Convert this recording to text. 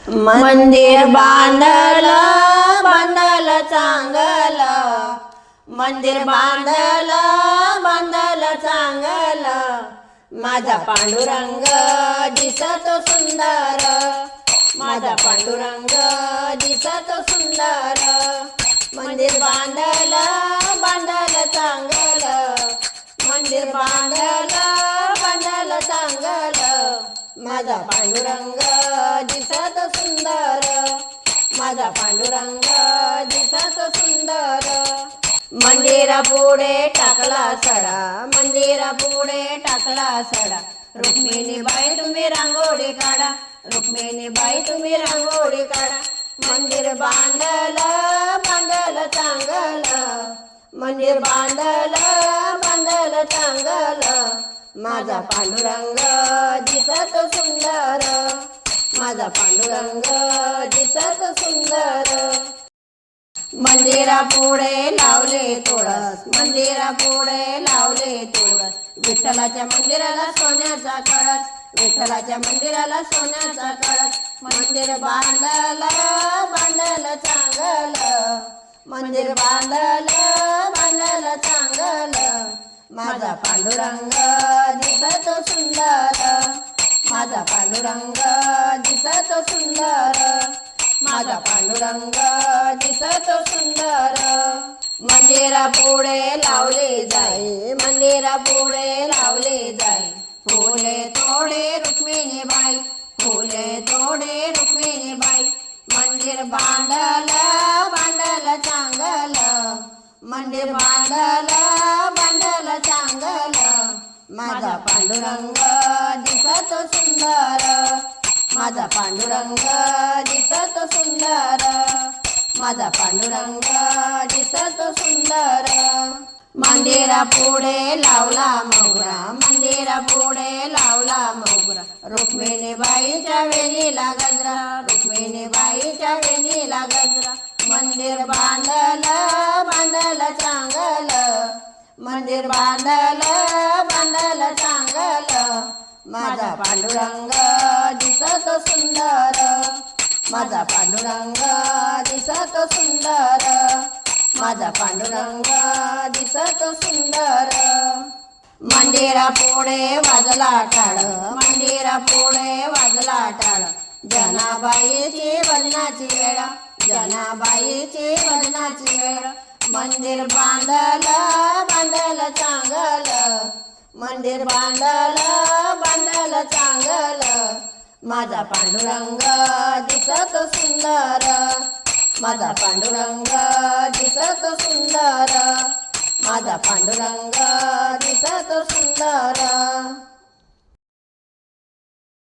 मंदिर बांधलं बांधलं चांगलं, मंदिर बांधलं बांधलं चांगलं, माझा पांडुरंग दिसतो सुंदर, माझा पांडुरंग दिसतो सुंदर, मंदिर बांधलं बांधलं चांगलं, मंदिर बांधलं बांधलं चांगलं, माझा पांडुरंग दिसतो सुंदर, माझा पांडुरंग दिसतो सुंदर, मंदिरा पुढे टाकला सडा, मंदिरा पुढे टाकला सडा, रुक्मिणी बाई तुम्ही रांगोळी काढा, रुक्मिणी बाई तुम्ही रांगोळी काढा, मंदिर बांधलं बांधलं चांगलं, मंदिर बांधलं बांधलं चांगलं, माझा पांडुरंग दिसतो सुंदर, माझा पांडुरंग दिसतो सुंदर, मंदिरा पुढे लावले तुळस, मंदिरा पुढे लावले तुळस, विठ्ठलाच्या मंदिराला सोन्याचा कळस, विठ्ठलाच्या मंदिराला सोन्याचा कळस, मंदिर बांधलं बांधलं चांगलं, मंदिर बांधलं बांधलं चांगलं, माझा पांडुरंग दिसतो सुंदर, माझा पांडुरंग दिसतो सुंदर, माझा पांडुरंग दिसतो सुंदर, मंदिरा पुढे लावले जाई, मंदिरा पुढे लावले जाई, फुले तोडे रुक्मिणी बाई, फुले तोडे रुक्मिणी बाई, मंदिर बांधलं बांधलं चांगलं, मंदिर बांधलं बांधलं चांगलं, माझा पांडुरंग दिसतो सुंदर, माझा पांडुरंग दिसतो सुंदर, माझा पांडुरंग दिसतो सुंदर, मंदिरा पुढे लावला मोगरा, मंदिरा पुढे लावला मोगरा, रुक्मिणी बाईच्या वेणीला गजरा, रुक्मिणी बाईच्या वेणीला गजरा, मंदिर बांधलं बांधलं चांगलं, मंदिर बांधलं बांधलं चांगलं, माझा पांडुरंग दिसतो सुंदर, माझा पांडुरंग दिसतो सुंदर, माझा पांडुरंग दिसतो सुंदर, मंदिरा पुढे वाजला टाळ, मंदिरा पुढे वाजला टाळ, जनाबाईची भजनाची वेळ, जनाबाईची भजनाची वेळ, मंदिर बांधलं बांधलं चांगलं, मंदिर बांधलं बांधलं चांगलं, माझा पांडुरंग दिसतो सुंदर, माझा पांडुरंग दिसतो सुंदर, माझा पांडुरंग दिसतो सुंदर.